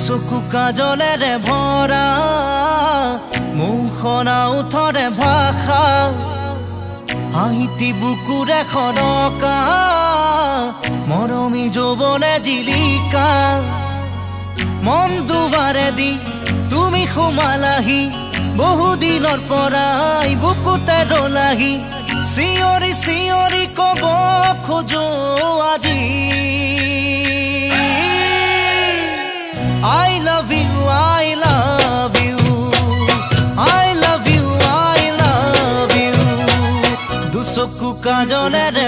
চকু কাজলেৰে ভৰা মুখনা উঠৰে ভাষা আহিতি বুকুৰে খৰকা মৰমী যৌৱনে জিলিকা মন দুবাৰে দি তুমি সোমালাহি বহুদিনৰ পৰাই বুকুতে ৰলাহি চিঞৰি চিঞৰি কব খোজো আজি I love you, I love you, I love you, I love you. দুচকু কাজলেৰে